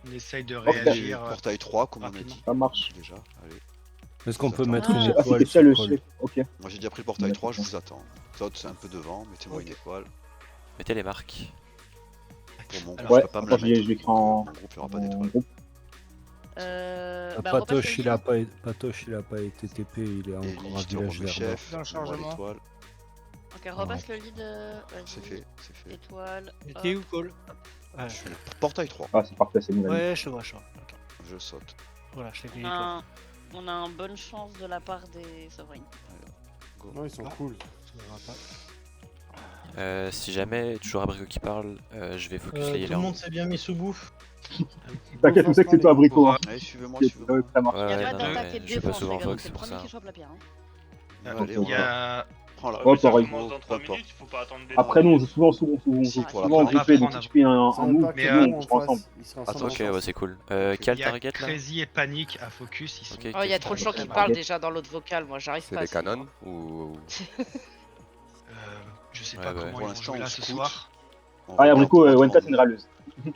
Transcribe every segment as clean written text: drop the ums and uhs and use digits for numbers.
On essaye de Ok. réagir. Portail 3, comme on a rapidement. dit. Ça marche. Déjà, allez. Est-ce qu'on peut Attends. mettre une Ah, étoile c'était ça sur le Crawl? chef. Ok. Moi j'ai déjà pris le portail 3, je vous attends. Saute, c'est un peu devant, mettez-moi une étoile. Mettez les marques. Pour mon groupe, Alors, je Ouais, peux pas me attends, la je mettre. l'écris Donc, en mon groupe, il n'y aura pas en d'étoile. groupe. Repasse Patoche, le il a lien. Patoche, il a pas été TP, il est Et encore à je te village remets d'Herba. chef, Dans le je vois chargement. l'étoile. Ok, repasse le lead. Vas-y. C'est fait, c'est fait. Étoile. T'es hop. où, Cole? Ouais. Je fais le portail 3, Ah, c'est parfait, c'est bon. allez. Ouais, je te vois, Attends. je saute. Voilà, je t'ai On payé a, toi. on a une bonne chance de la part des souverains. Non, ils sont cool. Ça va pas. Si jamais, toujours Abrico qui parle, je vais focus les Tout le healers. monde s'est bien mis sous bouffe. T'inquiète, je sais que c'est toi, Abrico. Hein. Allez, suivez-moi, Ok, suivez-moi. ça marche. Ouais, Il n'y a ouais, pas non, d'attaque mais et de je vais pas défense, souvent les gars, donc Vox, c'est c'est le pour premier ça. qui chope la pierre. Hein. Allez, Il on y va. a... Prends la. Oh, pareil. commence dans 3 minutes, il faut pas attendre des Après, nous, on joue souvent, souvent, souvent. Si, pour la Souvent en première. groupé, On va donc si tu fais un C'est un move, pack mais, nous, on en joue ensemble. face. Ils sont Attends, ensemble. Ok, ouais, c'est cool. Ok. Quel Il y a target là? Crazy et Panic à focus, ils sont... Ok, Oh, il y a trop de gens qui parlent déjà dans l'autre vocal, moi j'arrive C'est pas. des canons ou. Je sais Ouais, pas ouais. comment Pour ils vont l'instant, jouer là on ce scout. soir. On Ah, regarde Abrico, droit Wenka, devant c'est une nous. râleuse.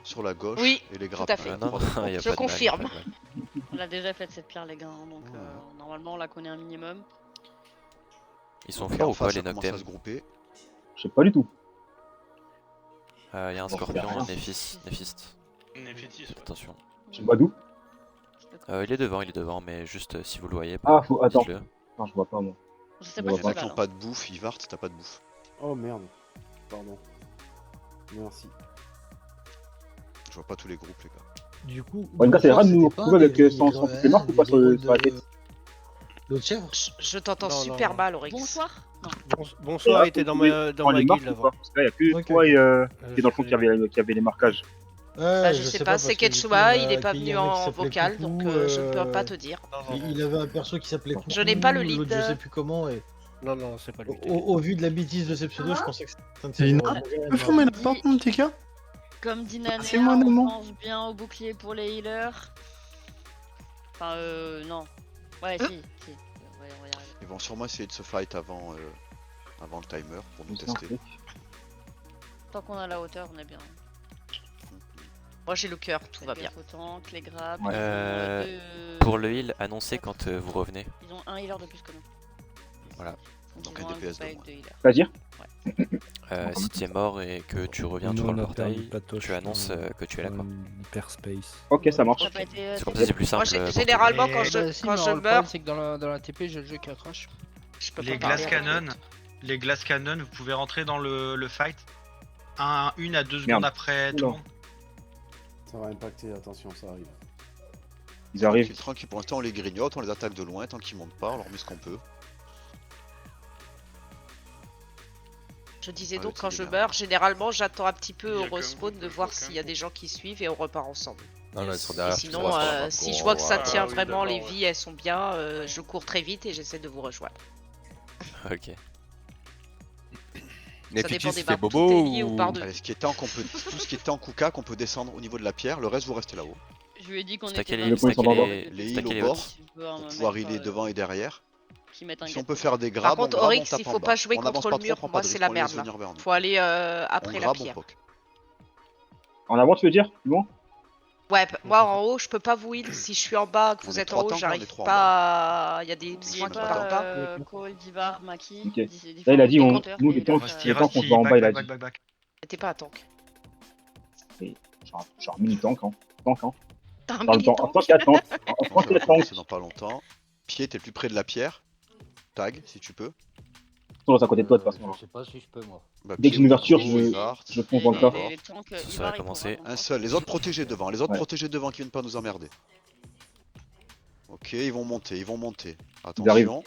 Sur la gauche Oui, et les tout grappes. à fait. Non, non, il y a Je pas de confirme. mal, y a pas de mal. On l'a déjà fait cette pierre, les gars, hein, donc Ouais. normalement on la connaît un minimum. Ils sont Donc, forts en ou pas face, les ça commence Noctem? à se grouper. Je sais pas du tout. Il y a un Bon, scorpion, c'est rien. un Néphiste. Néphétis, ouais. Attention. Je vois d'où. Il est devant, mais juste si vous le voyez, Ah, faut. Attends. dites-le. Non, je vois pas, moi. Je sais Il pas y Il si y en a c'est qui là. n'ont pas de bouffe, Ivart, t'as pas de bouffe. Oh merde. Pardon. Merci. Je vois pas tous les groupes, les gars. Du coup, Wenka, c'est rare de nous c'était pas retrouver avec des- sans toutes les marques ou pas sur rôles la tête. L'autre chèvre. Je t'entends Non, non, super non. mal, Oryx. Bonsoir. Non. Bonsoir, il était dans ma Prends les guilde marques ou avant. pas Parce que là, il y a que Ok, toi ok. et qui est dans le fond qui avait les marquages. Bah, je sais pas, c'est Ketchuma, il est pas venu en vocal, donc je ne peux pas te dire. Il avait un perso qui s'appelait Coucou. Je n'ai pas le lead. l'autre, je sais plus comment. Et Non, non, c'est pas lui. au vu de la bêtise de ces pseudos, je pensais que c'était un de C'est ces une- gros- peux fermer la porte, mon petit gars? Comme dit Nana, C'est moi, on maman. pense bien au bouclier pour les healers. Enfin, non. Ouais, si, si. On va y arriver. Ils vont sûrement essayer de se fight avant le timer pour nous C'est un tester. truc. Tant qu'on a la hauteur, on est bien. Moi j'ai le cœur, tout va Faites bien. gaffe au tank, les grappes. Ouais. Pour le heal, annoncez quand vous revenez. Ils ont un healer de plus que nous. Voilà. Donc ils un ont DPS groupe de avec moins. deux healers. C'est-à-dire Si tu es mort et que tu reviens Nous, toujours on le a perdu portail, Patoche tu annonces que tu es là quoi. Hyperspace. Ok, ça marche. Ça peut être, C'est comme ça, c'est plus Moi simple. pour généralement Mais- quand je, Bah, quand je meurs, c'est que dans la TP, j'ai le jeu qui accroche. je peux Les pas parler glass avec cannon, l'autre. les glass cannon, vous pouvez rentrer dans le fight. Une à 2 Merde. secondes après tout le Oula. monde. Ça va impacter, attention, ça arrive. Ils arrivent. Tranquille, pour l'instant on les grignote, on les attaque de loin tant qu'ils montent pas, on leur met ce qu'on peut. Je disais Ouais, donc c'est quand je énervant. meurs, généralement j'attends un petit peu Il y a au qu'un respawn groupe, de il y a voir qu'un s'il y a des groupe. gens qui suivent et on repart ensemble. Non, non, ils sont Et derrière. sinon, tu vois, si je vois que ça Ah tient oui, vraiment, les d'accord, vies ouais. elles sont bien, je cours très vite et j'essaie de vous rejoindre. Ok. Néphétis, dépend des il fait maps. bobo Tout est lié au ou. par deux. Allez, ce qui est tank, on peut, tout ce qui est tank ou cac, on peut descendre au niveau de la pierre, le reste vous restez là-haut. Je lui ai dit qu'on Stacker était les- pas- stacker les- Les stacker heals les au hautes. bord, Si tu veux, pour me pouvoir mettre, healer devant et derrière. qui mettent un Si on gap. peut faire des Par grabs, contre, on grab, on Oryx, tape il en faut bas. pas jouer On contre avance le pas trop, mur, on prend moi pas de c'est risque, la on les laisse merde là. venir vers nous. Faut aller On après la grab, on pierre. poke. En avant, tu veux dire? Bon. Ouais, moi en haut je peux pas vous heal, si je suis en bas, que On vous est êtes en trois haut, tanks, on est j'arrive trois en pas. Il y a des N'oubliez soins qui pas, partent pas. Cole, Divar, Maki. Ok. Des Là, il a fois, dit, des on- compteurs, nous, et les tanks, là, les tanks, on se voit en bas, il a dit. back. T'es pas un tank. Genre mini tank, hein. Tank, hein. T'as un Dans le mini temps. tank. En tant qu'à tank. En On tant va qu'à tank. commencer dans pas longtemps. Pied, t'es le plus près de la pierre. Tag, si tu peux. Toujours à côté de toi, de toute façon. Je sais pas si je peux, moi. Bah, Dès que j'ai une ouverture, Pied, je Ivart. fonce dans le tas. les tanks, Ça Ivar, va il commencer. pourra Un seul, les autres protégés devant, les autres Ouais. protégés devant qui viennent pas nous emmerder. Ok, ils vont monter, ils vont monter. Ils arrivent. Attention,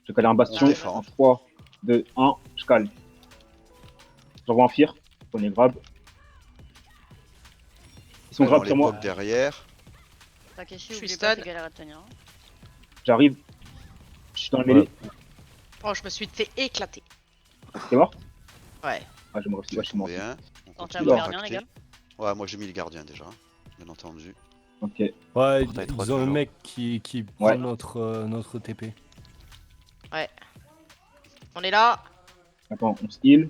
Je cale un bastion. On défend. En 3, 2, 1, je cale. J'envoie un fear. Prenez grab. Ils sont on grab les sur moi. poke derrière. Takeshi, Je suis oublie pas, stun. c'est galère à tenir. hein. J'arrive. Je suis dans le mêlée. Oh, je me suis fait éclater. T'es mort? Ouais. Ah, je me refuse. Ouais, je suis mort. Tombé un. On Tentez continue un de gardien, les tracter. gars. Ouais, moi j'ai mis les gardiens déjà, bien entendu. Ok. Ouais, Portail ils 3 ont un toujours. mec qui prend Ouais. notre TP. On est là. Attends, on se heal.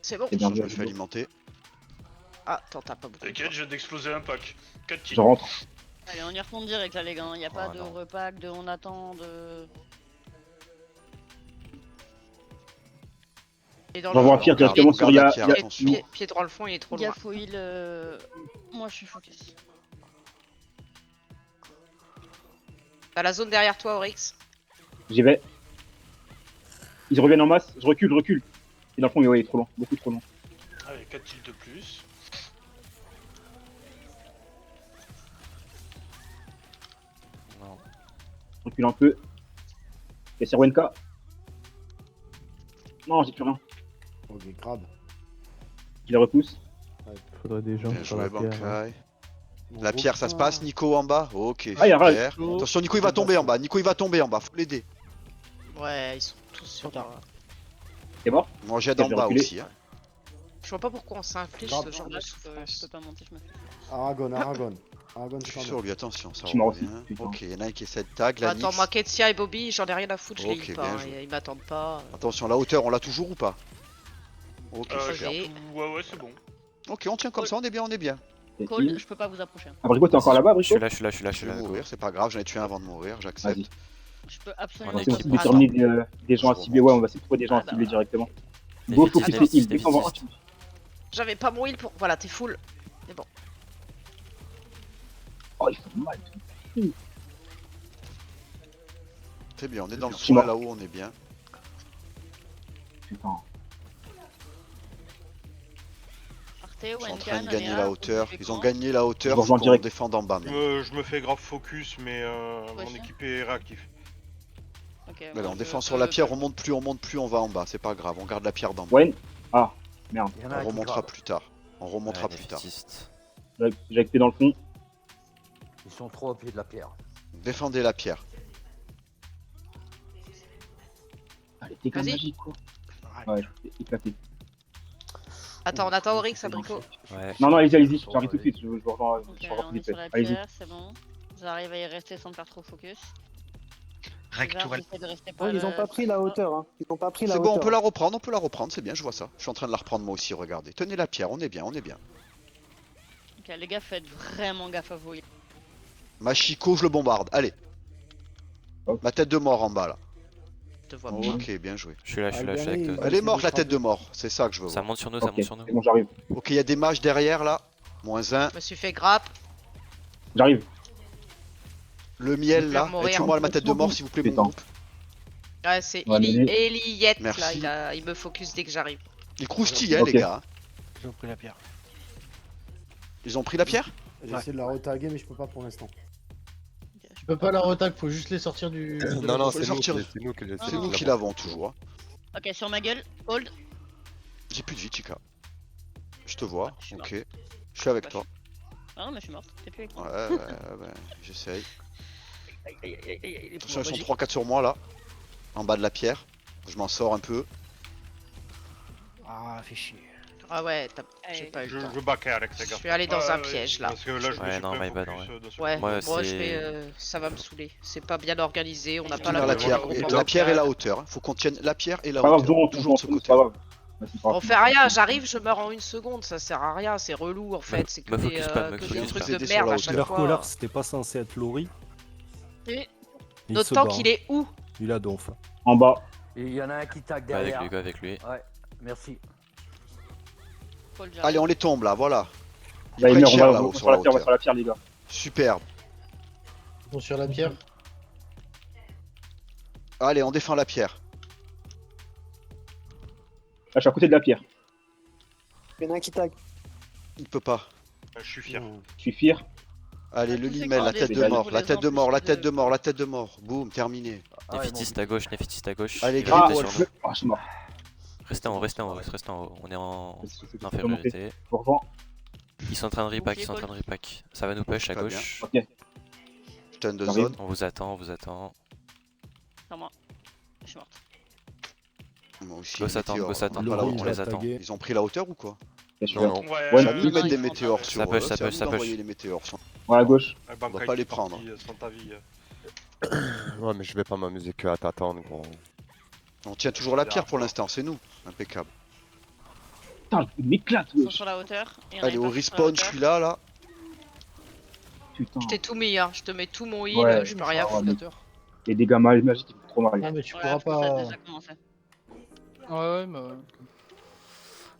C'est bon. C'est bien Je vu. me fais alimenter. Ah, attends, t'as pas beaucoup. T'inquiète, je viens d'exploser un pack. 4 kills. Je rentre. Allez, on y retourne direct là, les gars. Y a pas Oh, de non. repack, de on attend, de. Et dans J'envoie un le Fear Regarde, directement sur regarde la Ya. pierre, Ya- attention. pied droit le fond, il est trop loin. Gaffe au heal. Moi, je suis focus. T'as la zone derrière toi, Oryx. J'y vais. Ils reviennent en masse. Je recule. Et dans le fond, ouais, il est trop long. Beaucoup trop long. Allez, 4 kills de plus. Non. Je recule un peu. Et c'est Wenka. Non, j'ai plus rien. Ok, crabe. Je les repousse. Faudrait des gens Bien sur joué, la pierre. Bankai. Bon, La pierre, ça se passe, Nico en bas? Ok, Ah, y a Rage. super. Attention, Nico, il va tomber en bas. Nico, il va tomber en bas. Faut l'aider. Ouais, ils sont tous sur. T'es mort? Moi, j'ai Ok, en je vais bas reculer. aussi. Hein. Je vois pas pourquoi on s'inflige Grave. ce genre Là, de je peux souffrance. pas monter, je me fais. Aragon. Aragon, Je suis stand sur up. lui, attention, ça Je suis mort revient. aussi, putain. Ok, il y en a un qui essaie de tag, la Attends, moi, Ketsia et Bobby, j'en ai rien à foutre, je les Ok, heal pas. bien Hein, joué. ils m'attendent pas. Attention, la hauteur, on l'a toujours ou pas? Ok, je super. vais. Ouais, c'est bon. Ok, on tient comme ça, on est bien, on est bien. Et Cold, heal. je peux pas vous approcher. hein. Abrico, t'es encore là-bas, Je Abrico? suis là, je suis Je vais là. Go. mourir, c'est pas grave, j'en ai tué un avant de mourir, j'accepte. Vas-y. Je peux absolument On est C'est pas équipe. possible vous de Attends. terminer des gens à Je cibler. Ouais, remonte. on va essayer de trouver des gens à Ah, bah, cibler directement. Les Go, Vétis, focus les les Vétis, heals. les Descends en Vétis. J'avais pas mon heal pour. Voilà, t'es full. Oh, il fait mal. C'est bien, on est dans le Je suis coin mort. là-haut, on est bien. Putain. Partez, Ils sont en Wenkan, train de gagner Aléa, la vous hauteur. vivez Ils ont quand gagné la hauteur, Je faut rejoins qu'on direct. défende en bas. maintenant. Je me fais grave focus, mais mon Aussi. équipe est réactif. Ok, Voilà, moi, on je défend sur peux- la pierre, on monte plus, on va en bas, c'est pas grave, on garde la pierre d'en bas. Wen. Ah, merde. On remontera plus tard. On remontera Ouais, plus tard. Néphitiste. J'ai acté dans le fond. Ils sont trop au pied de la pierre. Défendez la pierre. Allez, dégâts Vas-y. magiques, quoi. Ouais, je vais éclater. Attends, on attend Oryx, Abrico. Ouais. Non, allez-y. J'arrive tout de suite. Je rejoins Ok, je rejoins on est Philippe. sur la Allez-y. pierre, c'est bon. J'arrive à y rester sans me faire trop focus. Rec Là, tourelle. j'essaie de rester Oh, ils ont pas pris la hauteur, hein. Ils ont pas pris la C'est hauteur. bon, on peut la reprendre, c'est bien, je vois ça. Je suis en train de la reprendre moi aussi, regardez. Tenez la pierre, on est bien, on est bien. Ok, les gars, faites vraiment gaffe à vous. Machiko, je le bombarde, allez. Hop. La tête de mort en bas là. Je te vois. Ok, bien joué. Je suis là, je suis là, je suis avec toi. Elle est morte la tête de mort, c'est ça que je veux Ça voir. monte sur nous, Ok, ça monte sur nous. c'est bon, j'arrive. Ok, il y a des mages derrière là. -1. Je me suis fait grappe. J'arrive. Le miel Je vais là. mourir. Tuez-moi ma tête de mort s'il vous plaît, mon Putain. groupe. Ouais, c'est Ouais, mais- Eliette là, Merci. il me focus dès que j'arrive. Il croustille, hein, Ok. les gars. Ils ont pris la pierre. Ils ont pris la pierre? J'ai essayé de la retaguer, mais je peux pas pour l'instant. Tu peux pas la retac, faut juste les sortir du. de la- non, c'est nous qui- c'est nous qui les C'est nous qui l'avons toujours. Ok, sur ma gueule, hold. J'ai plus de vie, Chica. Je te vois, Je suis ok. Je suis avec Bah, toi. Ah non, mais je suis morte. T'es plus avec moi. Ouais, j'essaye. Aïe, les Attention, ils sont magiques. 3-4 sur moi là. En bas de la pierre. Je m'en sors un peu. Ah, fais chier. Ah ouais, j'ai Allez. pas eu Je le temps. baquais avec les Je gars. suis allé dans un piège là. Parce que là, je me Ouais, suis non, pris un my bad, focus, ouais. d'un seul Ouais, coup. Moi, moi je c'est- vais. Ça va me saouler. C'est pas bien organisé, on n'a Je pas vais la Tenir la Voilà, pierre. voilà, Et voilà. la pierre et la hauteur. hein. Faut qu'on tienne la pierre et la Pas grave, hauteur. on Toujours de ce c'est côté. pas grave. Ouais, c'est pas On grave. fait rien, j'arrive, je meurs en une seconde, ça sert à rien, c'est relou en fait, c'est que me des, focus pas, me que focus des pas. trucs Vous de aidez sur merde la à hauteur. chaque Leur fois. colère, c'était pas censé être Lori. Et- Il Notre se tank barre. il est où? Il a donf. En bas. Et il y en a un qui tag Go avec derrière. lui, go avec lui. Ouais, merci. Hold, Allez, j'arrive. on les tombe là, voilà. Ils Bah, prennent on cher va là-haut sur sur la la pierre, on va hauteur. sur la pierre, les gars. Superbe. Ils sont sur la pierre. Allez, on défend la pierre. Là, je suis à côté de la pierre. Il y en a un qui tag. Il peut pas. Je suis fier. Je suis fier. Allez, Ah, le tous ces limel, la corps, tête les de gars, mort, vous la les tête de mort, la empêchez tête de mort, la tête de mort. Boum, terminé. Néphitiste à gauche, Néphitiste à gauche. Allez, Il grille, va Ah, rester ouais, sur nous. je suis mort. Restez en haut, restez en haut, restez en haut. On est en C'est monté. infériorité. Je vous rejoins. Ils sont en train de repack, ils sont en train de repack. Ça va nous push à Pas bien. gauche. Ok. Stun de J'arrive. zone. On vous attend, on vous attend. Sur moi. Je suis morte. Moi aussi. Go les s'attend, météores, go s'attend. on a pas la Lori, on hauteur. les va attend. taguer. Ils ont pris la hauteur ou quoi? Ok, je suis Non, là. non. Ouais, C'est à non, nous de mettre ils des sont météores pas- sur Ça eux. push, ça C'est à push, nous ça d'envoyer push. les météores sur Ouais, à gauche. va pas les prendre. Sans ta vie. Ouais, mais je vais pas m'amuser que à t'attendre, gros. On tient toujours la pierre pour l'instant, c'est nous. Impeccable. Putain, il m'éclate, Ils sont wesh. sur la hauteur. Il y en a Allez, une au partie sur la respawn, je hauteur. suis là, là. Putain. Je t'ai tout mis, hein. Je te mets tout mon heal, Ouais, je peux rien ouais, foutre. mais les dégâts magiques, ils font trop mal. Ah, mais tu Ouais, pourras parce que ça a pas. déjà commencé. Ouais, mais.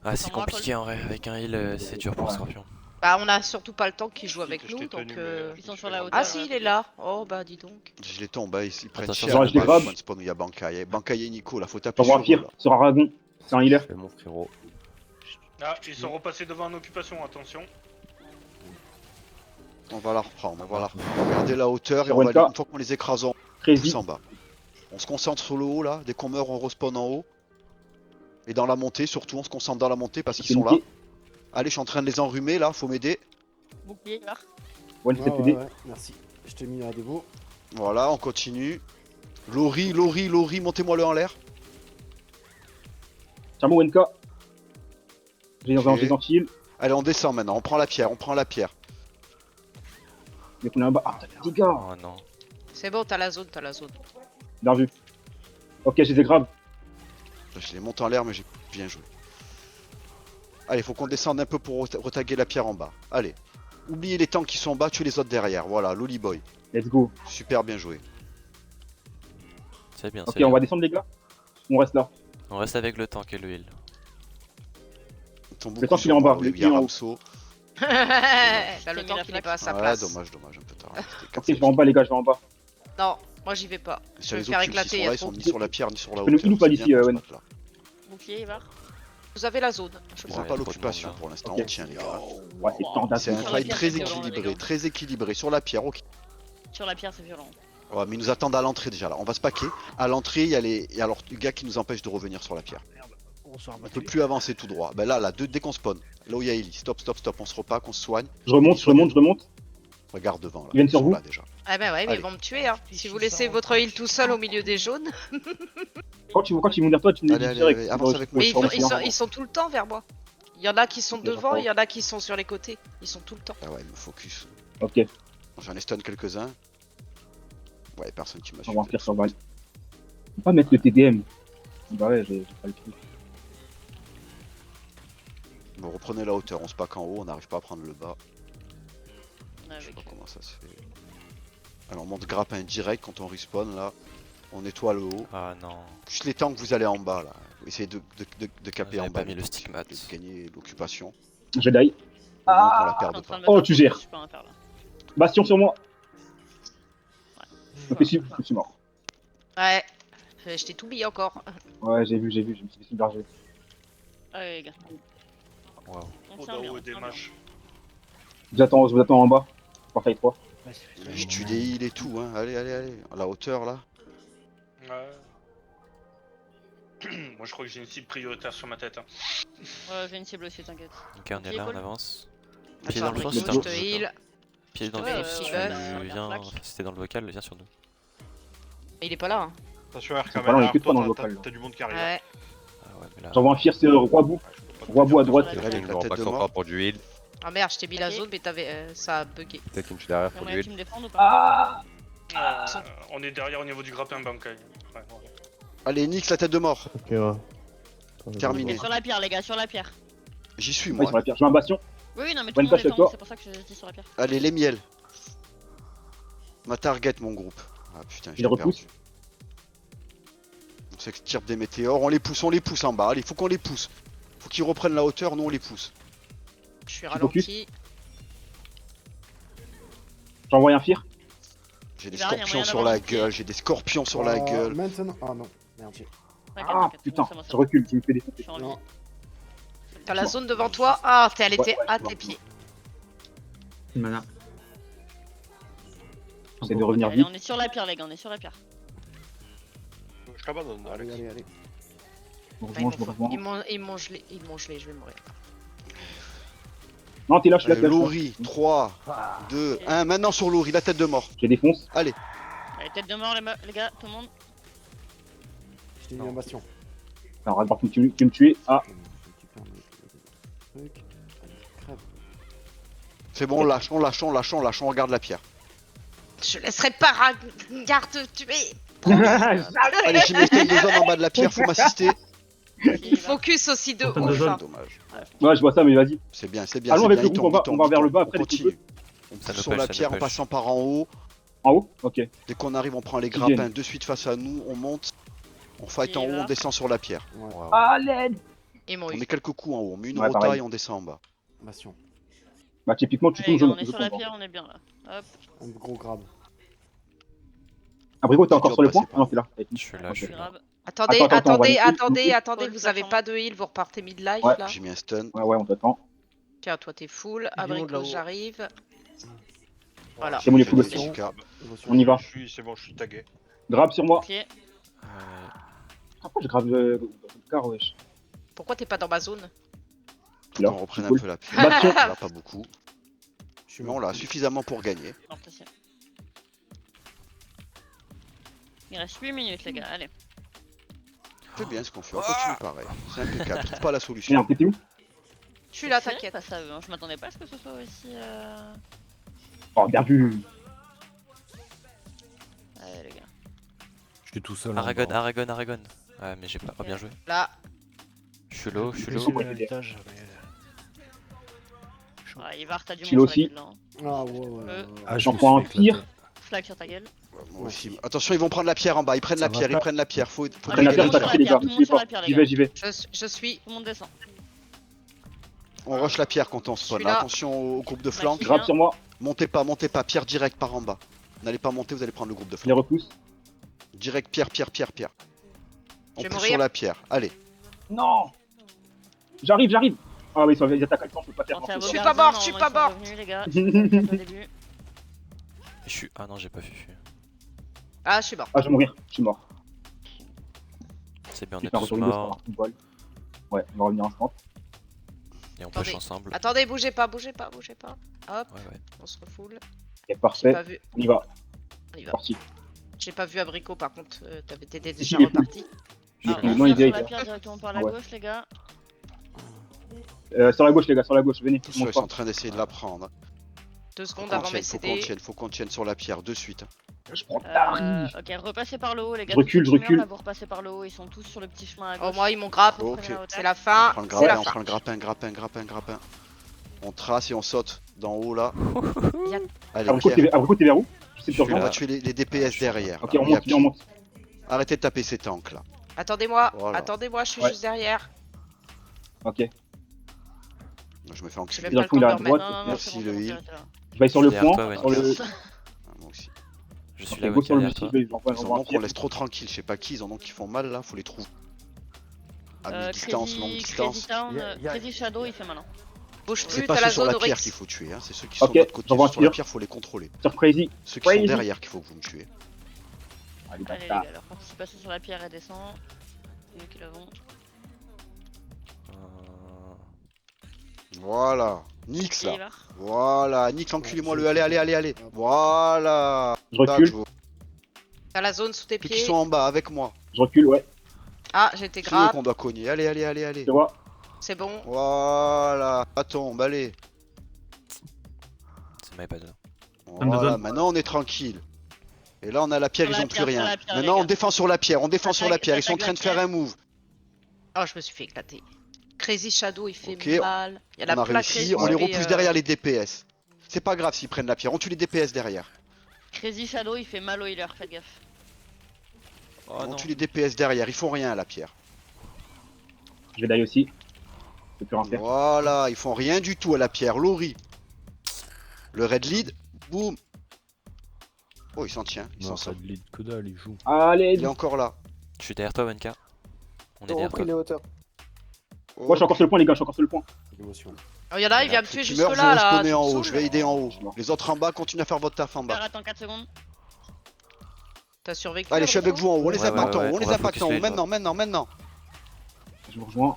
Ah, c'est Sans moi, compliqué en vrai, avec un heal, c'est dur pour Ouais. Scorpion. Bah, on a surtout pas le temps qui joue avec Je nous, t'ai donc. tenu, mais, Ils sont je sur vais la le- hauteur. Ah, si, il est là. Oh, bah, dis donc. Je les tombe, hein, ils prennent Attention, cher. je les là-bas, grave. au spawn où il y a Bankai. Bankai et Nico, là, faut taper J'envoie sur un eux, fir là. sur Aragon. C'est un healer. C'est mon frérot. Ah, ils sont repassés devant une occupation, attention. On va la reprendre, on va la reprendre. Regardez la hauteur et Sur on va Wenka. une fois qu'on les écrase en Crazy. tous en bas. On se concentre sur le haut là, dès qu'on meurt on respawn en haut. Et dans la montée surtout, on se concentre dans la montée parce qu'ils C'est sont là. niqué. Allez, je suis en train de les enrhumer là, faut m'aider. Bouclier, là. One Ouais, c'est ouais, TD. ouais, merci. Je t'ai mis à dévo. Voilà, on continue. Lori, montez-moi le en l'air. Tiens-moi Wenka. J'ai Ok. un gentil. Allez, on descend maintenant, on prend la pierre, Mais qu'on est en bas. Ah, t'as des dégâts. Oh non. C'est bon, t'as la zone, t'as la zone. Bien vu. Ok, je les ai grave. Je les monte en l'air mais j'ai bien joué. Allez, faut qu'on descende un peu pour retaguer la pierre en bas. Allez. Oubliez les tanks qui sont en bas, tuez les autres derrière. Voilà, Loli Boy. Let's go. Super bien joué. C'est bien, Ok, c'est on bien. va descendre les gars. On reste là. On reste avec le tank et le heal. Ils sont Le beaucoup tank, il sur est en moi, bas, oui, le il y a pied en haut. Ramso. Bah, J'ai le mis temps la qu'il est flaque. pas à sa Ouais, place. dommage, un peu tard. C'était Ok, je vais en bas les gars, je vais en bas. Non, moi j'y vais pas. Je Sur vais me les faire occultes, éclater. ils y sont a là, ils trop. sont ni sur la pierre ni sur la Tu peux nous hauteur. heal ou pas c'est d'ici, bien qu'on se Wen batte là. Bouclier, va. Vous avez la zone. Je Ils pense. ont Ouais, pas trop de l'occupation monde, là. pour l'instant, Ok. on tient les gars. Ouais, c'est tant C'est un Sur la fight pierre, très c'est violent, les équilibré, gars. très équilibré. Sur la pierre, ok. Sur la pierre, c'est violent. Ouais, mais ils nous attendent à l'entrée déjà là. On va se paquer. À l'entrée, il y a les gars qui nous empêchent de revenir sur la pierre. On peut plus avancer tout droit. Ben là, dès qu'on spawn, là où il y a Ellie, stop, on se repack, on se soigne. Je remonte. Regarde devant là. Ils viennent sur sont vous. là déjà. Ah bah ouais, mais Allez. ils vont me tuer, hein. Si vous laissez votre heal tout seul au milieu des jaunes. Quand ils vont vers toi, tu me Allez, dis direct. allez, avance avec moi. Mais sur le plan. ils sont tout le temps vers moi. Il y en a qui sont Ok, devant, d'accord. il y en a qui sont sur les côtés. Ils sont tout le temps. Ah ouais, me focus. Ok, J'en ai stun quelques-uns. Ouais, personne qui m'a on va en suivi. faire sur balle. Faut pas mettre le TDM. Bah ouais, j'ai pas le truc. Bon, reprenez la hauteur, on se pack en haut, on n'arrive pas à prendre le bas. Je sais Avec pas comment ça se fait. Alors on monte grappin direct quand on respawn là. On nettoie le haut. Ah non. Juste les tanks, vous allez en bas là. Essayez de caper J'avais en bas. pas mis les le tanks, stigmate. de gagner l'occupation. Je die. Au moins qu'on la Je suis perde en train pas. de me Oh, faire tu focus, gères. je peux rien faire là. Bastion sur moi. Ok, je suis mort. Ouais. Je t'ai tout mis encore. Ouais, j'ai vu, je me suis fait submerger. Allez, les gars. Waouh. On Au tient bien, dos on des tient bien. mâches. Je vous attends en bas. Par faille 3. Je tue des heals et tout, hein. Allez. À la hauteur là. Ouais. Moi je crois que j'ai une cible prioritaire sur ma tête. Hein. Ouais, j'ai une cible aussi, t'inquiète. Ok, on est Ok, là, on cool. avance. Pied Attends, dans le Rico, flanc, je c'est te un- heal. Pied dans le Ouais, flanc, si tu ouais, viens, ouais. enfin, si t'es dans le vocal, viens sur nous. Mais il est pas là. Hein. Attention RK, C'est pas loin, il y a que derrière toi dans le toi, local, là. t'as du monde qui arrive. Ouais. Ah ouais, mais là. J'envoie un fierce Roi-Bout. Roi-Bout à droite. Ouais. Avec Une la grosse tête de encore mort. pour du heal. Ah merde, je t'ai mis la Ok. zone, mais t'avais, ça a bugué. Peut-être une tue derrière Y'a pour du moyen que heal. tu me défendes ou pas Ah On est derrière au niveau du grappin Bankai. Ouais, ouais. Allez, Nix, la tête de mort. Ok, ouais. Terminé. Sur la pierre, les gars, sur la pierre. J'y suis Ouais, moi. sur la pierre. Je mets un bastion. Oui, non, mais tout Bonne le monde tâche est à en toi. c'est pour ça que je dis sur la pierre. Allez, les miels. Ma target, mon groupe. Ah putain, Il j'ai repousse. perdu. On s'extirpe des météores, on les pousse en bas. Allez, faut qu'on les pousse. Faut qu'ils reprennent la hauteur, nous on les pousse. Je suis focus. ralenti. J'envoie un fire. J'ai des Il va rien, scorpions moyen sur d'avoir la un pied. gueule, j'ai des scorpions sur la gueule. Maintenant. Ah non, merde. T'inquiète, Ah t'inquiète, putain, c'est bon, je recule, je me fais Je défoncer. suis en vie. Non. T'as la zone devant toi. Ah, elle était Ouais, à ouais. tes pieds. Mana. J'essaie de revenir Allez, vite. on est sur la pierre, les gars, on est sur la pierre. Je t'abandonne, Allez, Alex. allez. Je me Ah, rejoins, je me rejoins. Ils m'ont gelé, je vais mourir. Non, t'es là, je suis là, Allez, t'es là. Lori, 3, 2, 1, maintenant sur Lori, la tête de mort. Je les défonce. Allez, tête de mort, les gars, tout le monde. Je t'ai mis un bastion. Alors, par contre, tu veux me tuer. Ah, Je récupère mes trucs. Allez, crève. C'est bon, on lâche, on regarde la pierre. Je laisserai pas Ragnar te tuer. Allez, j'ai mes stun de zone en bas de la pierre, faut m'assister. Focus aussi de Fontaine de ouf. zone. hein. Dommage. Ouais, je vois ça, mais vas-y. C'est bien, c'est bien. Allons c'est avec bien, le il groupe, tombe, on va vers le bas, on après, continue. dès On Ça pousse nous sur push, la ça nous pierre en push. passant par en haut. En haut? Ok. Dès qu'on arrive, on prend les Qui grappins gagne de suite face à nous, on monte. On fight en haut, on River. descend sur la pierre. Wow. Ah, l'aide! Ils m'ont On eu. met quelques coups en haut, on met une Ouais, rota pareil. et on descend en bas. Bastion. Bah, typiquement, tu Allez, tombes les gars, jaune. on est sur la pierre, on est bien là. Hop. Un gros grab. Abrigo, t'es Tu encore dois sur le passer point? par Ah non, t'es là. Avec nous. Je suis là, Ok. je suis là. Grab. Attendez, Attends, attends, on va attendez, nous- attendez, Call vous avez plateforme. pas de heal, vous repartez mid-life Ouais. là. J'ai mis un stun. Ouais, ouais, on t'attend. Tiens, toi t'es full, du monde Abricot là-haut. j'arrive. Voilà. C'est bon, les J'ai poules mis aussi. SUK. On y va. C'est bon, je suis tagué. Grab sur moi. Ok. Pourquoi je grave le car, wesh. Pourquoi t'es pas dans ma zone? Faut Là, qu'on reprenne c'est un cool. peu la pierre. Bastion. On l'a pas beaucoup. Je suis Mais on mort. l'a suffisamment pour gagner. Non, t'as- Il reste 8 minutes, les gars. Allez. C'est bien ce qu'on fait, on continue pareil. C'est impeccable, trouve pas la solution. Merde, t'étais où? Je suis là, C'est t'inquiète. pas ça, hein. Je m'attendais pas à ce que ce soit aussi. Oh, bien vu. Allez, les gars. Je suis tout seul. Aragon, en bas. Aragon, Aragon. Ouais, mais j'ai pas. Oh, bien joué. Là, Je suis low, je suis Je low. suis à l'étage. Ouais, Ivar, t'as du Chilo monde sur la aussi. gueule là. hein. Ah ouais, ouais. Ah, je J'en me prends suis un pire. éclaté. Flag sur ta gueule. Moi aussi. Attention, ils vont prendre la pierre en bas, ils prennent Ça la va pierre, pas. ils prennent la pierre. Faut Ah, Prenne la tout pierre, le monde sur pas la les pierre, gars. tout le monde J'y sur la vais, pierre, les j'y gars. vais, j'y vais. je suis. Tout le monde descend. On rush la pierre quand on spawn. Je suis là. Attention au groupe de flanc. Maxi. Grab sur moi. Montez pas, pierre direct par en bas. N'allez pas monter, vous allez prendre le groupe de Je les flanc. repousse. Direct pierre. On Je vais pousse mourir. sur la pierre. Allez. Non! J'arrive. Ah oui, ils attaquent à le temps, je peux pas faire. Pensez à vos Je suis gardiens, pas mort, je suis normalement, pas ils sont revenus, les gars. Non. Au début. Je suis. Ah non, j'ai pas fufu. Ah, je suis mort. Ah, je vais mourir. Je suis mort. C'est bien, on Je est vais tous retourner sur morts. un vol. Ouais, on va revenir ensemble. Et on Attendez. push ensemble. Attendez, bougez pas. Hop, Ouais, ouais. on se refoule. Ok, J'ai parfait. pas vu. On y va. On y va. Parti. J'ai pas vu Abricot par contre, t'étais Si, déjà il est reparti. Ah, Non, on il tire est sur la là. pierre directement par la Ouais. gauche, les gars. Sur la gauche, les gars, sur la gauche. Venez. Tous on ils sont en monte train d'essayer de la prendre. 2 Faut secondes qu'on avant mes tienne, CD. faut qu'on tienne sur la pierre de suite. pas. Je prends Tari. Ok, repassez par le haut, les gars. Je recule, Tous je ceux qui recule. meurent, là, vous repassez par le haut, ils sont tous sur le petit chemin à Oh, gauche. moi ils m'ont grappe. Ok. Prenez la hauteur. C'est la fin. On prend le C'est la grappin, on fin. prend le grappin. On trace et on saute d'en haut là. Allez, pierre. Abrico, t'es vers où? Je sais Je que suis On là. va tuer les DPS derrière. Ok, là. on Oui, monte, on monte. Arrêtez de taper ces tanks là. Attendez-moi, Voilà. attendez-moi, je suis Ouais. juste derrière. Ok. Je me fais J'ai enculer. même Il pas a le fouillé temps à de me remettre. droite. Non, non, non, Merci, c'est bon, le c'est bon, heal. arrêtez là. Je vais sur le Derrière point. toi, Sur le. Ah, moi aussi. Je suis Ok, là, go sur le derrière toi. multi, j'envoie Ils en un ont qu'on tir. laisse trop tranquille, je sais pas qui, ils en ont qui font mal là, faut les trouver. À mi-distance, longue Crazy distance. Town, Crazy Shadow, il fait malin. Bouge C'est plus, pas t'as ceux la sur zone la pierre Oryx. qu'il faut tuer, hein. C'est ceux qui sont Ok, de votre côté. j'envoie un Ceux sur la tir. pierre, faut les contrôler. Sur Crazy. Ceux qui sont Crazy. derrière qu'il faut que vous me tuez. Allez, Allez, les bâtard. gars, leur participation sur la pierre, elle descend. C'est nous qui l'avons. Voilà. Nix Et là. Ivar. Voilà. Nix, enculez-moi le. Allez. Voilà. Je recule. T'as la zone sous tes Ceux qui pieds. sont en bas avec moi. Je recule, ouais. Ah, j'étais C'est eux grave. qu'on doit cogner. Allez. Je vois. C'est bon. Voilà. Ça tombe, allez. C'est my bad. Voilà. Maintenant on est tranquille. Et là on a la pierre, Sur ils la ont plus pierre, sur rien. la pierre, Maintenant les on gars. défend sur la pierre, Ils sont en train de faire un move. Oh, je me suis fait éclater. Crazy Shadow, il fait Ok, mal. Il y a la On a plaque réussi, on les résistée, repousse derrière les DPS. C'est pas grave s'ils prennent la pierre, on tue les DPS derrière. Crazy Shadow, il fait mal au healer, faites gaffe. Oh On non. tue les DPS derrière, ils font rien à la pierre. Je vais die aussi. Je peux plus rien faire. Voilà, ils font rien du tout à la pierre. Lori. Le red lead, boum. Oh, il s'en tient, il s'en Non, sort. ça de lead que dalle, il joue. Allez, Il est encore là. Je suis derrière toi, Wenka. On est derrière toi. les hauteurs. moi je suis encore sur le point, les gars, je suis encore sur le point. Émotion. Oh, il y en a, il vient me Ceux tuer qui juste meurent, là, je vais là. spawner tu en me haut, saoules. je vais aider en haut. Je suis mort. Les autres en bas, continuez à faire votre taf en Père, bas. attends 4 secondes. T'as survécu. Allez, je suis avec vous en haut, on les Ouais, impacte en ouais, haut, on on les va impacte en focus haut, les maintenant. Je vous rejoins.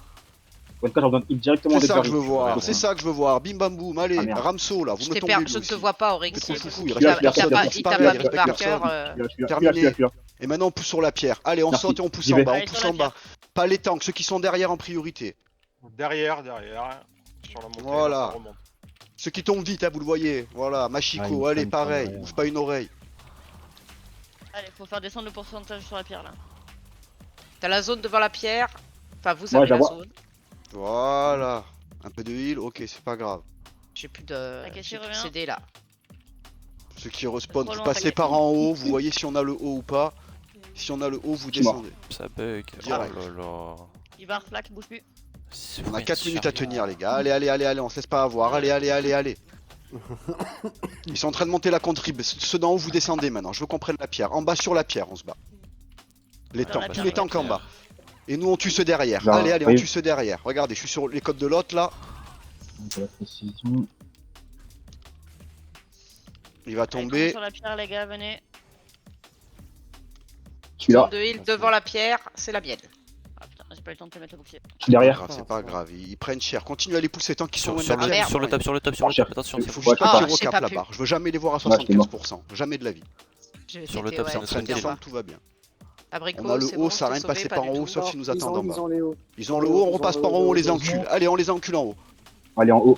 En tout cas, je redonne directement C'est des ça que je veux barils. voir, Ouais, c'est ouais. ça que je veux voir. Bim bam boum, allez, Ah, merde. Ramso là, vous Je me t'ai tombez. je ne te vois pas, Oryx. C'est trop fou, il Il reste t'a personne, pas il il t'a pareil, pas il mis reste par personne. cœur. Celui-là. Et maintenant on pousse sur la pierre. Allez, on Merci. saute et on pousse J'y en vais. bas, on Allez, pousse sur la en bas. Pas les tanks, ceux qui sont derrière en priorité. Derrière. Sur la montée, Voilà. ça remonte. Ceux qui tombent vite, hein, vous le voyez. Voilà, Ah, ils Machiko, me allez, prennent par pareil, derrière. bouge pas une oreille. Allez, faut faire descendre le pourcentage sur la pierre là. T'as la zone devant la pierre. Enfin, vous Moi, avez la j'avoue. zone. Voilà. Un peu de heal, ok, c'est pas grave. J'ai plus de. Takeshi J'ai plus de revient. CD là. Ceux qui respawn, Trop vous loin, passez Takeshi. par en haut, vous voyez si on a le haut ou pas. Si on a le haut, vous Je suis mort. descendez. Ça bug. Direct. Oh là là. Ivar, flaque, bouge plus. On a 4 minutes à tenir, les gars. Allez, allez, allez, allez, on se laisse pas avoir. Allez, allez, allez, allez. Ils sont en train de monter la contrib. Ceux d'en haut, vous descendez maintenant. Je veux qu'on prenne la pierre. En bas sur la pierre, on se bat. Les Dans tanks, la tous pierre, les dans la tanks en pierre. bas. Et nous, on tue ceux derrière. Genre, Allez, allez, on oui. tue ceux derrière. Regardez, je suis sur les côtes de l'autre là. Donc, la précision. Il va Allez, tout le monde tomber. sur la pierre, les gars, venez. Je suis là, Zone de heal devant la pierre, c'est la mienne. Ah putain, j'ai pas eu le temps de te mettre le bouclier. je suis derrière. Ah, c'est pas grave, ils prennent cher. Continue à les pousser tant qu'ils sont Sur, loin de la pierre. sur le top, sur le top, sur le top. Attention, Il c'est faut fou. juste pas Ah, qu'ils j'ai recapent pas la pu. barre. Je veux jamais les voir à Ouais, j'étais mort. 75%. Jamais de la vie. Je vais Sur le péter, top, ouais, c'est On notre train c'est de bien. descendre, tout va bien. Abricot, On a le c'est haut, bon, ça a je rien t'ai de passer sauvé, par pas en du haut, tout. sauf s'ils nous attendent en bas. Ils ont les hauts. Ils ont le haut, on passe par en haut, on les encule. Allez, on les encule en haut. Allez, en haut.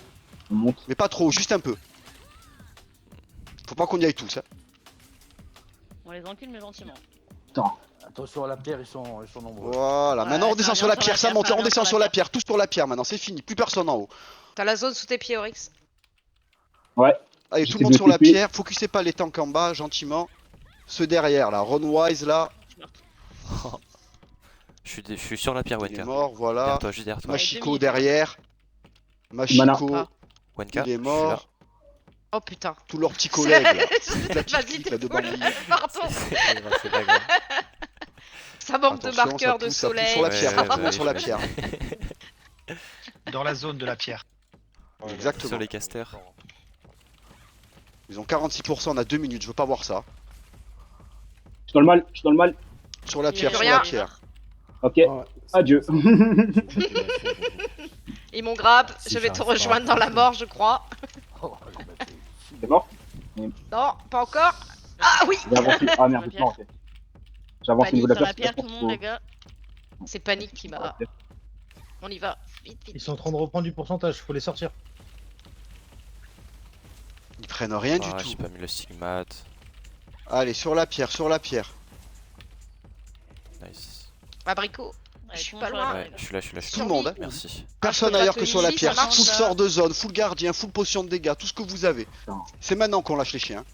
On monte. Mais pas trop, juste un peu. Faut pas qu'on y aille tous. Hein. On les encule, mais gentiment. Attention à la pierre, ils sont nombreux. Voilà, Ouais, maintenant on ça descend revient sur la sur la pierre, ça pierre, monte, ça on revient descend sur sur la la pierre, tous sur la pierre maintenant, c'est fini, plus personne en haut. T'as la zone sous tes pieds, Oryx. Ouais. Allez, J'essaie tout le monde de sur la couper. pierre, focussez pas les tanks en bas, gentiment. Ceux derrière là, Runwise là, Je suis sur la pierre, il est Wenka. mort, voilà. Derrière toi, juste derrière toi. Machiko derrière. Mana. Machiko, Ah. Wenka, il est je suis là. mort. Oh putain. Tous leurs petits collègues là. Toute la Vas-y, petite t'es là de cool. Bambi. Pardon. C'est pas grave. Ça manque de Attention, marqueurs ça de pousse, ça pousse soleil. sur la Ouais, pierre, ouais, tout le monde ouais, sur la je pierre. Dans la zone de la pierre. Exactement. Sur les casters. Ils ont 46%, on a 2 minutes, je veux pas voir ça. Je suis dans le mal. Je suis dans le mal. Sur la Il y a pierre, plus sur rien. la pierre. Ok. Ah ouais, c'est- Adieu. Ils m'ont grab, Si, je vais te j'arrive pas. rejoindre dans la mort, je crois. Oh, elle est battue. C'est mort. Non, pas encore. Ah oui. J'ai avancé. Ah merde, c'est mort. Ok. J'ai avancé au niveau de Sur la la pierre. pierre, tout le monde, les gars. C'est Panique qui m'a. On y va. Vite, vite. Ils sont en train de reprendre du pourcentage, faut les sortir. Ils prennent rien du Ah, tout. j'ai pas mis le stigmate. Allez, sur la pierre, sur la pierre. Nice. Abricot. Allez, Je suis tout le pas monde sur la loin. pierre, Ouais, je suis là, je suis là, je suis Tout là. le monde, hein. Merci. Personne Ah, ailleurs que sur la ici, pierre. ça marche, Full ça. sort de zone, full gardien, full potion de dégâts, tout ce que vous avez. Putain. C'est maintenant qu'on lâche les chiens.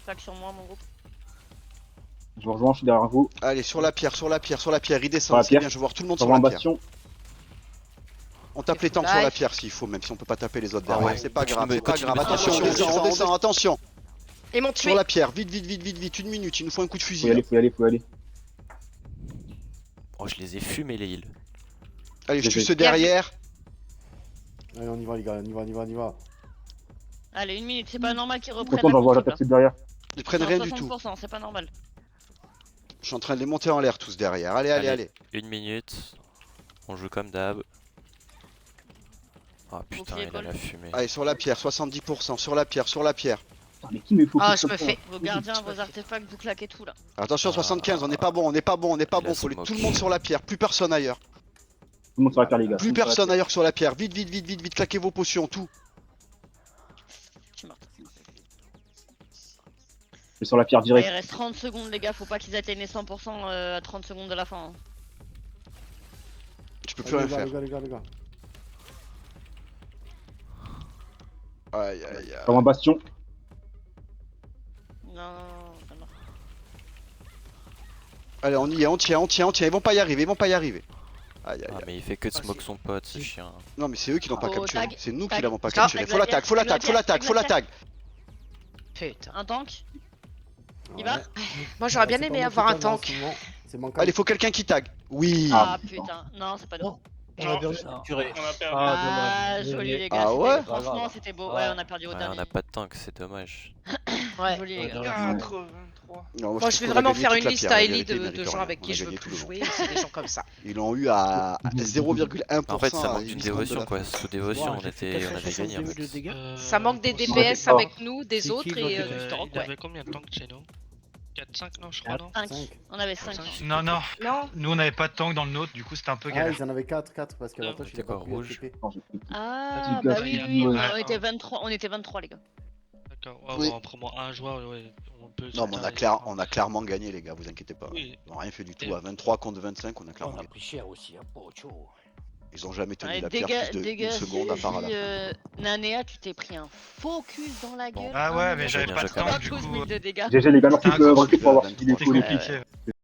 Flaque sur moi, mon groupe. Je vous rejoins, je suis derrière vous. Allez, sur la pierre, sur la pierre, sur la pierre. Ils Sur descendent, la c'est pierre. bien, je veux voir tout le monde Je sur rejoins la un pierre. bastion. On tape les tanks sur la pierre s'il faut, même si on peut pas taper les autres Ah derrière. ouais. C'est pas grave, Continue, c'est pas continue, grave. continue. Attention, on descend, attention. Ils m'ont tué. Sur la pierre, vite, vite, vite, vite, vite, 1 minute, il nous faut un coup de Faut fusil. y aller, là. faut y aller, faut y aller. Oh, je les ai fumés, les heals. Allez, je tue Désolé. ceux derrière. Allez, on y va, les gars, on y va, on y va, on y va. Allez, 1 minute, c'est pas normal qu'ils reprennent Pourtant, la j'envoie la contrib, taxe derrière. Ils prennent là. rien Non, du tout. 60%, c'est pas normal. Je suis en train de les monter en l'air tous derrière. Allez, allez, allez. 1 minute. On joue comme d'hab. Ah putain, Bouclier, il a Paul. la fumée. Allez, sur la pierre, 70%, sur la pierre, sur la pierre. Putain, mais qui me faut Ah, je me fais. Vos gardiens, vos artefacts, vous claquez tout là. Attention, Ah. 75, on n'est pas bon, on n'est pas bon, on n'est pas Il a bon. Faut smoke. tout le monde sur la pierre, plus personne ailleurs. Tout le monde sur la pierre, les gars. Plus Tout le monde sur la personne ailleurs que sur la pierre. Vite, vite, vite, vite, vite, claquez vos potions, tout. Je suis morte. pierre. Je suis sur la pierre Il direct. reste 30 secondes, les gars, faut pas qu'ils atteignent les 100% à 30 secondes de la fin. hein. Tu peux plus Allez, rien les gars, faire. les gars, les gars, les gars. Aïe, aïe, aïe. Comme un bastion. Non, ça marche. Allez, on y est, on tient, on tient, on tient. Ils vont pas y arriver, ils vont pas y arriver. Aïe, aïe, Ah, aïe. mais il fait que de smoke son pote, ce chien. Non, mais c'est eux qui l'ont pas Oh, capturé. tag, C'est nous qui tag. l'avons pas Ah, capturé. Faut l'attaque, faut l'attaque, faut l'attaque, faut l'attaque. Putain. Un tank. Il Ouais. va. Moi, j'aurais bien C'est aimé pas avoir moi un qui tape en tank. ce moment, c'est manquant. Allez, faut quelqu'un qui tag. Oui. Ah putain, non, c'est pas nous. Non. On a Non, perdu. on a perdu. Ah, joli les gars, Ah c'était- ouais franchement c'était beau. Ouais, on a perdu au Ouais, dernier. on a pas de tank, c'est dommage. Ouais. Joli les gars. 83. Non, Moi, trouve je vais qu'on a vraiment gagné faire toute une la liste pierre, à la Ellie vérité, de mérite gens rien. avec On qui a je veux gagné tout plus le long. jouer. C'est des gens comme ça. Ils l'ont eu à 0,1%. En fait, ça à manque une d'une seconde de dévotion la quoi. fin. Sous dévotion, on avait gagné en fait. Ça manque des Ouais, DPS c'est fort. avec nous, des autres et du tank, Il ouais. avait combien de tanks chez nous 4-5 non je crois non 5. On avait 5. Non non, Non. nous on avait pas de tank dans le nôtre, du coup c'était un peu Ah, galère. ils en avaient 4 parce que Non, l'autre, il c'était a pas quoi, pu rouge FTP. Ah, Du bah gars, oui, il- on ouais. était 23, les gars. D'accord, Oui. après moi un joueur, ouais, on peut... Non, mais on a clairement gagné, les gars, vous inquiétez pas. Oui. Ils ont rien fait du tout. À 23 contre 25, on a On clairement a gagné. pris cher aussi, hein, Pocho. Ils ont jamais tenu Ouais, la pierre plus de une seconde à part à la fin. Nanéa, tu t'es pris un focus dans la gueule. Ah ouais, mais j'avais j'avais pas pas de de tank, tank du 12 coup. 000 de dégâts. GG les gars, merci C'était de un m'avoir pris pour avoir gros suivi les C'était coups. compliqué.